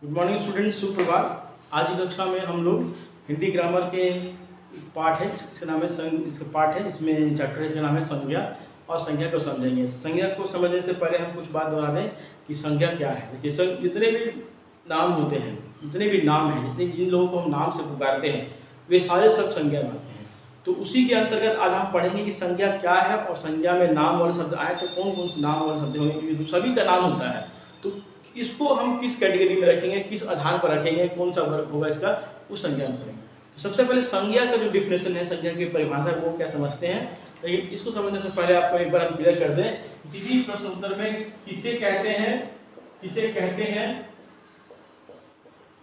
Good morning students, सुप्रभात। आज की कक्षा में हम लोग हिंदी ग्रामर के पार्ट है जिसका नाम है इसका पार्ट है, इसमें चैप्टर इसका नाम है संज्ञा, और संज्ञा को समझेंगे। संज्ञा को समझने से पहले हम कुछ बात बता दें कि संज्ञा क्या है। देखिए जितने भी नाम होते हैं, जितने भी नाम हैं, जितने जिन लोगों को हम नाम से पुकारते हैं, वे सारे सब संज्ञा मानते हैं। तो उसी के अंतर्गत आज हम पढ़ेंगे कि संज्ञा क्या है, और संज्ञा में नाम वाले शब्द आए तो कौन कौन से नाम वाले शब्द होंगे, क्योंकि सभी का नाम होता है। तो इसको हम किस कैटेगरी में रखेंगे, किस आधार पर रखेंगे, कौन सा वर्ग होगा इसका, उस संज्ञा में करेंगे। तो सबसे पहले संज्ञा का जो डिफिनेशन है, संज्ञा की परिभाषा, वो क्या समझते हैं। लेकिन इसको समझने से पहले आपको एक बार हम क्लियर कर दें, किसी प्रश्न उत्तर में किसे कहते हैं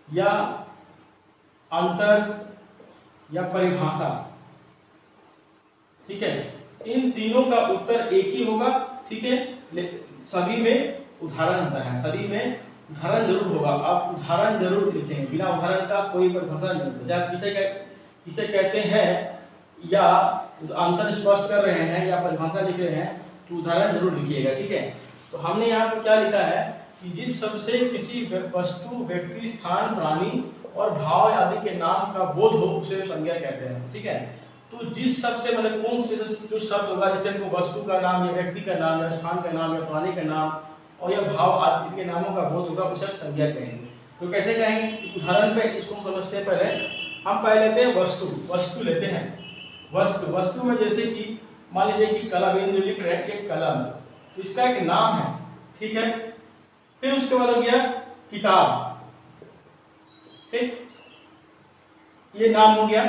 या अंतर या परिभाषा, ठीक है, इन तीनों का उत्तर एक ही होगा, ठीक है। सभी में उदाहरण होता है, सभी में उदाहरण जरूर होगा। आप उदाहरण जरूर लिखेंगे, बिना उदाहरण का कोई परिभाषा नहीं होता। जब किसे कहते हैं या अंतर स्पष्ट कर रहे हैं या परिभाषा लिख रहे हैं तो उदाहरण जरूर लिखिएगा, ठीक है। तो हमने यहाँ पर क्या लिखा है कि जिस शब्द से किसी वस्तु, व्यक्ति, स्थान, प्राणी और भाव आदि के नाम का बोध हो उसे संज्ञा कहते हैं, ठीक है। तो जिस शब्द से मतलब कौन से जो शब्द होगा, जैसे हमको वस्तु का नाम या व्यक्ति का नाम या स्थान का नाम या प्राणी का नाम और यह भाव आदि के नामों का बोध होगा, उसे संज्ञा कहेंगे। तो कैसे कहेंगे, उदाहरण पे इसको समझते हैं। पहले हम लेते हैं वस्तु लेते हैं। वस्तु में जैसे कि मान लीजिए कि कलम, जो लिख रहे हैं एक कलम, तो इसका एक नाम है, ठीक है। फिर उसके बाद हो गया किताब, ठीक, ये नाम हो गया।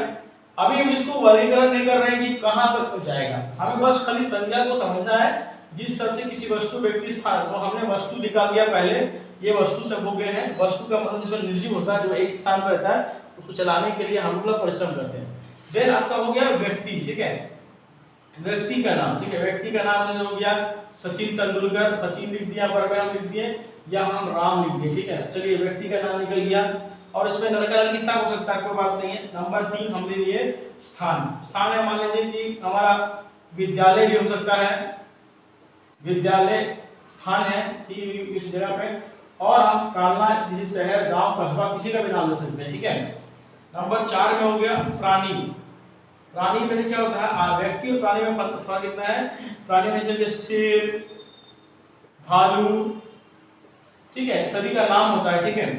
अभी हम इसको वर्गीकरण नहीं कर रहे हैं कि कहाँ पर जाएगा, हमें बस खाली संज्ञा को समझना है। जिस शब्द से किसी वस्तु, व्यक्ति, स्थान, तो हमने वस्तु निकाल दिया पहले, ये वस्तु सब हो गए हैं। वस्तु का मतलब जिसमें निर्जीव होता है, जो एक स्थान पर रहता है, उसको चलाने के लिए हम लोग परिश्रम करते हैं। देन आपका हो गया व्यक्ति, ठीक है, व्यक्ति का नाम, ठीक है। व्यक्ति का नाम हो गया सचिन तेंदुलकर, सचिन लिख दिया, पर हम लिख दिए, या हम राम लिख दिए, ठीक है। चलिए व्यक्ति का नाम निकल गया, और इसमें लड़का लड़की सब हो सकता है, कोई बात नहीं है। नंबर 3 हमने लिए स्थान है, मान लीजिए कि हमारा विद्यालय भी हो सकता है, विद्यालय स्थान है, ठीक है, इस जगह पे। और हम कालना, जिस शहर, गांव, कस्बा, किसी का भी नाम ले सकते हैं, ठीक है। नंबर 4 में हो गया प्राणी में क्या होता है, व्यक्ति और प्राणी में फर्क कितना है। प्राणी में जैसे शेर, भालू, ठीक है, सभी का नाम होता है, ठीक है।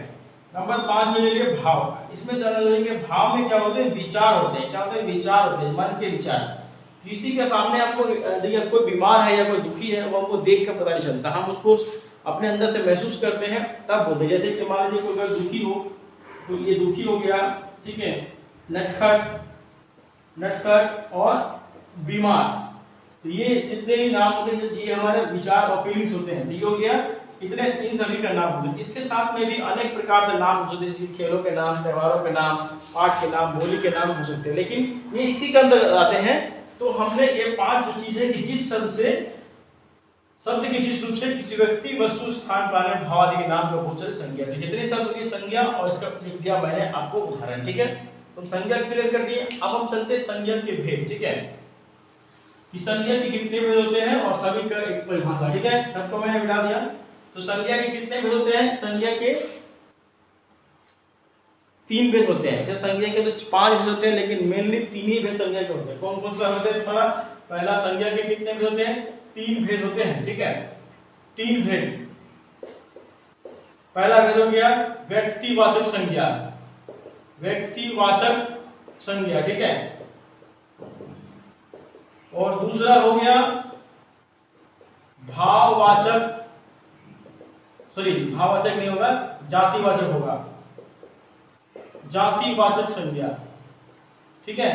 नंबर 5 में ले लिए भाव। इसमें जाना लेंगे भाव में क्या होते हैं, विचार होते हैं। क्या होते हैं, विचार होते हैं, मन के विचार। किसी के सामने आपको देखिए कोई बीमार है या कोई दुखी है, वो हमको देख कर पता नहीं चलता, हम उसको अपने अंदर से महसूस करते हैं तब बोलते हैं। जैसे कि मान लीजिए कोई अगर दुखी हो, तो ये दुखी हो गया, ठीक है, नटखट और बीमार, तो ये जितने भी नाम होते हैं, ये हमारे विचार और फीलिंग्स होते हैं, ठीक हो गया। इतने इन सभी का नाम होते हैं। इसके साथ में भी अनेक प्रकार से नाम हो सकते हैं, जैसे खेलों के नाम, त्योहारों के नाम, पाठ के नाम, बोली के नाम हो सकते हैं, लेकिन ये इसी के अंदर आते हैं। तो हमने ये 5 जो चीज है कि जिस शब्द के जिस रूप से किसी व्यक्ति, वस्तु, स्थान, प्राणी, भाव आदि के नाम का बोध संज्ञा, तो जितने शब्द की संज्ञा और इसका लिख दिया मैंने आपको उदाहरण, ठीक है। तो संज्ञा क्लियर कर दिए। अब हम चलते हैं संज्ञा के भेद, ठीक है, कि संज्ञा के कितने भेद होते हैं और सभी का एक परिभाषा, ठीक है। सबको मैंने मिला दिया। तो संज्ञा के कितने भेद होते हैं, संज्ञा के 3 भेद होते हैं। जैसे संज्ञा के तो 5 भेद होते हैं, लेकिन मेनली 3 ही भेद संज्ञा के होते हैं। कौन कौन सा होते हैं, पहला संज्ञा के कितने भेद होते हैं, 3 भेद होते हैं, ठीक है। 3 भेद। पहला भेद हो गया व्यक्तिवाचक संज्ञा, ठीक है। और दूसरा हो गया भाववाचक नहीं होगा, जातिवाचक होगा, जातिवाचक संज्ञा, ठीक है।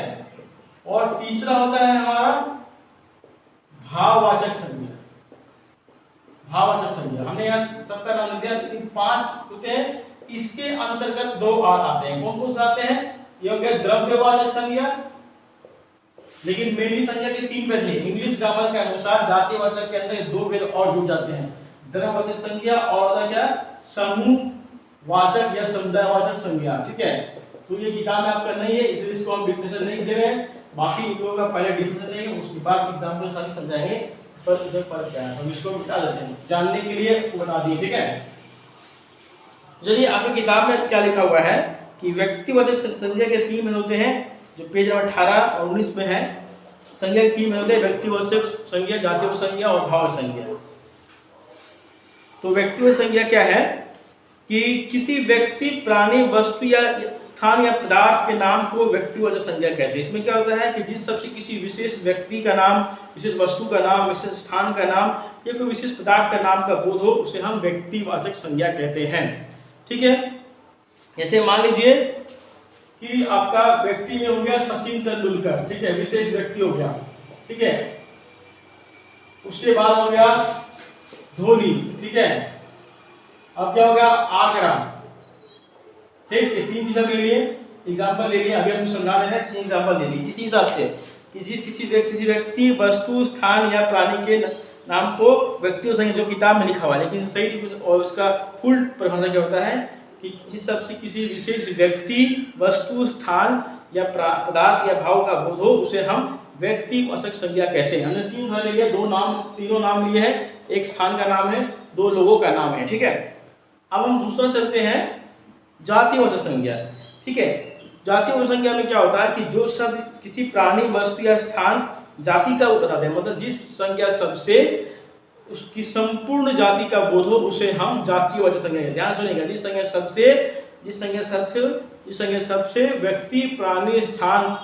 और तीसरा होता है हमारा भाववाचक संज्ञा। हमने यहाँ सबका नाम लिख दिया, लेकिन 5 होते हैं। इसके अंतर्गत 2 और आते हैं। कौन कौन से आते हैं, ये हो गया द्रव्यवाचक संज्ञा, लेकिन मेनली संज्ञा के 3 भेद हैं। इंग्लिश ग्रामर के अनुसार जातिवाचक के अंदर 2 भेद और जुड़ जाते हैं, द्रव्यवाचक संज्ञा और क्या, समूहवाचक या समुदायवाचक संज्ञा, ठीक है। तो ये किताब में आपका नहीं है, इसलिए इसको हम डिफिनेशन नहीं दे रहे हैं। बाकी लोगों का पहले डिफिनेशन देंगे, उसके बाद एग्जाम्पल सारी समझाएंगे, पर इसे फर्क क्या है हम इसको बता देते हैं, जानने के लिए बता दिए, ठीक है। चलिए आपकी किताब में क्या लिखा हुआ है कि व्यक्तिवाचक संज्ञा के 3 भेद होते हैं, जो पेज नंबर 18 और 19 में है। संज्ञा के 3 भेद होते हैं, व्यक्तिवाचक संज्ञा, जातीय संज्ञा और भाव संज्ञा। तो व्यक्तिवाचक संज्ञा क्या है कि किसी व्यक्ति, प्राणी, वस्तु या स्थान या पदार्थ के नाम को व्यक्तिवाचक संज्ञा कहते हैं। इसमें क्या होता है कि जिस शब्द से किसी विशेष व्यक्ति का नाम, विशेष वस्तु का नाम, विशेष स्थान का नाम या कोई विशेष पदार्थ का नाम का बोध हो, उसे हम व्यक्तिवाचक संज्ञा कहते हैं। ठीक है, जैसे मान लीजिए कि आपका व्यक्ति में हो गया सचिन तेंदुलकर, ठीक है, विशेष व्यक्ति हो गया। ठीक है, उसके बाद हो गया धोनी। ठीक है, अब क्या हो गया आगरा। ठीक, ये 3 चीजों के लिए एग्जाम्पल ले लिए, अभी हम समझा रहे हैं, 3 एग्जाम्पल दे दिए। इसी हिसाब से कि किसी व्यक्ति, वस्तु, स्थान या प्राणी के नाम को व्यक्तिवाचक संज्ञा, जो किताब में लिखा हुआ है, लेकिन सही और उसका फुल परिभाषा क्या होता है कि जिस शब्द से किसी विशेष व्यक्ति, वस्तु, स्थान या पदार्थ या भाव का बोध हो, उसे हम व्यक्तिवाचक संज्ञा कहते हैं। हमने 3 उदाहरण लिए, तीनों नाम लिए हैं, एक स्थान का नाम है, 2 लोगों का नाम है। ठीक है, अब हम दूसरा चलते हैं जातिवाचक संज्ञा। ठीक है, जातिवाचक संज्ञा में क्या होता है कि जो शब्द किसी प्राणी, वस्तु या स्थान, जाति का बताते हैं, मतलब जिस संज्ञा शब्द से उसकी संपूर्ण जाति का बोध हो, उसे हम जातिवाचक संज्ञा कहते हैं। ध्यान सुनिएगा, जिस संज्ञा शब्द से व्यक्ति, प्राणी, स्थान,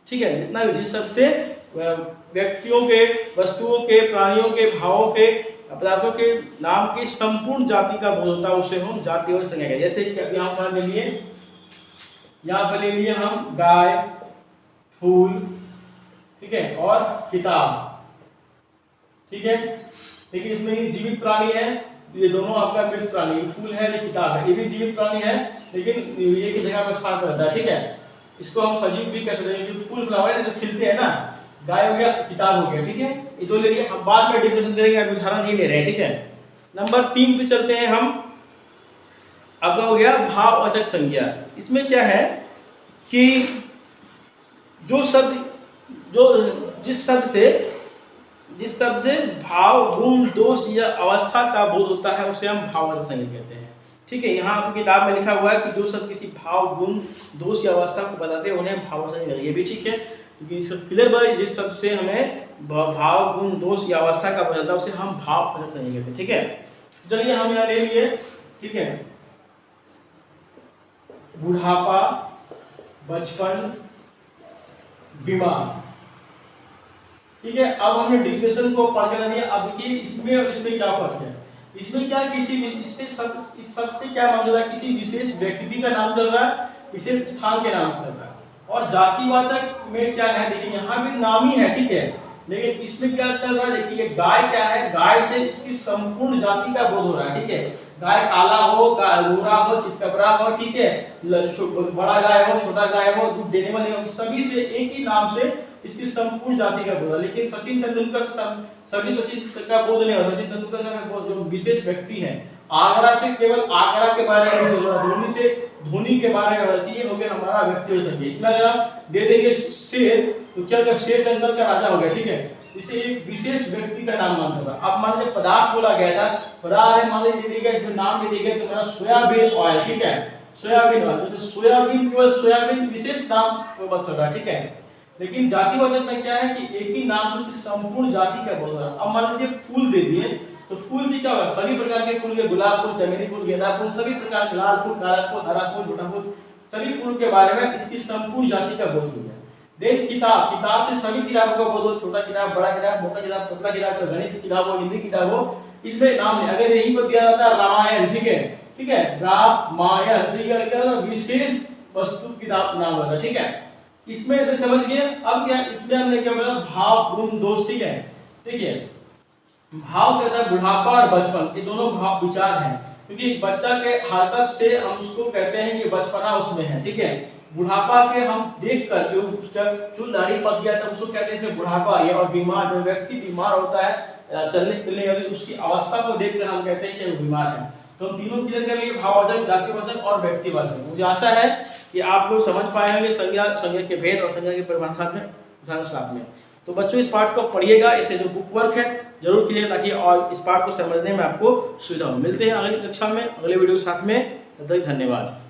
ठीक है, जितना भी जिस शब्द से व्यक्तियों के, वस्तुओं के, प्राणियों के, भावों के, पदार्थों के नाम की संपूर्ण जाति का बोध होता है, उसे हम जातिवाचक संज्ञा कहते हैं। जैसे कि यहाँ पर ले लिए, यहाँ पर ले लिए हम गाय, फूल, ठीक है, और किताब। ठीक है, लेकिन इसमें ये जीवित प्राणी है, ये दोनों आपका मृत प्राणी, फूल है, ये किताब है, ये भी जीवित प्राणी है, लेकिन ये की जगह पर स्थान करता है। ठीक है, इसको हम सजीव भी कह सकते हैं, क्योंकि फूल फ्लावर है जो खिलते हैं ना, गाय हो गया, किताब हो गया। ठीक है, ये दो ले लिए, अब बाद में डिफिनेशन करेंगे, अभी उदाहरण ये ले रहे हैं। ठीक है, नंबर 3 पे चलते हैं हम। अब हो गया भाववाचक संज्ञा। इसमें क्या है कि जिस शब्द से भाव, गुण, दोष या अवस्था का बोध होता है, उसे हम भाववाचक संज्ञा कहते हैं। ठीक है, यहाँ आपकी किताब में लिखा हुआ है कि जो शब्द किसी भाव, गुण, दोष या अवस्था को बताते हैं, उन्हें भाववाचक संज्ञा कहते हैं। ये भी ठीक है, क्योंकि इसका क्लियर बाय जिस शब्द से हमें भाव, गुण, दोष या अवस्था का बोध होता है, उसे हम भाववाचक संज्ञा कहते हैं। ठीक है, चलिए हम यहाँ ले लिए। ठीक है, बुढ़ापा, बचपन, बीमार। ठीक है, अब हमने डिफिनेशन को पढ़ कर लिया। अब देखिए इसमें और इसमें क्या फर्क है। इसमें क्या इस शब्द से क्या मान रहा है, किसी विशेष व्यक्ति का नाम चल रहा है, विशेष स्थान के नाम चल रहा है। और जातिवाचक में क्या है, देखिए यहाँ भी नाम ही है। ठीक है, लेकिन इसमें क्या चल रहा है, देखिए गाय क्या है, गाय से इसकी संपूर्ण जाति का बोध हो रहा है। ठीक है, गाय काला हो, गोरा हो, चितकबरा हो, ठीक है, बड़ा गाय हो, छोटा गाय हो, दूध देने वाले हो, सभी से एक ही नाम से इसकी संपूर्ण जाति का बोध है। लेकिन सचिन तेंदुलकर सभी सचिन का बोध नहीं होता। सचिन तेंदुलकर का जो विशेष व्यक्ति है, आगरा से केवल आगरा के बारे में सोच रहा, धोनी से धोनी के बारे में, ये हो गया हमारा व्यक्तिगत संज्ञा। इसमें अगर आप दे देंगे शेर, तो क्या होगा, शेर जंगल का राजा हो गया। ठीक है, इसे एक विशेष व्यक्ति का नाम मान होगा। अब मान लीजिए पदार्थ बोला गया था, पदार्थ है, मान लीजिए इसमें नाम दे दिया तो मेरा सोयाबीन ऑयल। ठीक है, सोयाबीन ऑयल, तो सोयाबीन केवल सोयाबीन विशेष नाम को बात कर रहा है। ठीक है, लेकिन जातिवाचक में क्या है कि एक ही नाम से उसकी संपूर्ण जाति का बोध हो रहा है। अब मान लीजिए फूल दे दिए, तो फूल से क्या होगा, सभी प्रकार के फूल, के गुलाब फूल, चमेली फूल, गेंदा फूल, सभी प्रकार के लाल फूल, काला फूल, हरा फूल, छोटा फूल, सभी फूल के बारे में इसकी संपूर्ण जाति का बोध हो गया। देख किताब से सभी किताबों का बोध हो, छोटा किताब, बड़ा किताब, मोटा किताब, पतला किताब, गणित की किताब हो, हिंदी किताब हो, इसमें नाम नहीं। अगर यही को दिया जाता है रामायण, ठीक है, रामायण, तो विशेष वस्तु किताब नाम होगा। ठीक है, इसमें से समझ गए। अब क्या, इसमें हमने क्या बोला, भाव, गुण, दोष। ठीक है, देखिए भाव कहता है बुढ़ापा और बचपन, ये दोनों भाव विचार हैं, क्योंकि बच्चा के हरकत से हम उसको कहते हैं कि बचपना उसमें है। ठीक है, बुढ़ापा के हम देख कर जो दाढ़ी पक गया था उसको कहते हैं बुढ़ापा है। और बीमार, जो व्यक्ति बीमार होता है चलने फिरने वाली, उसकी अवस्था को देखकर हम कहते हैं कि वो बीमार है। तो हम तीनों क्लियर कर लिए, भाववाचक, जातिवाचक और व्यक्तिवाचक। मुझे आशा है कि आप लोग समझ पाएंगे संज्ञा के भेद और संज्ञा की परिभाषा में। तो बच्चों इस पार्ट को पढ़िएगा, इसे जो बुक वर्क है जरूर कीजिए ताकि और इस पार्ट को समझने में आपको सुविधा हो। मिलते हैं अगली कक्षा में अगले वीडियो के साथ में, तब तक धन्यवाद।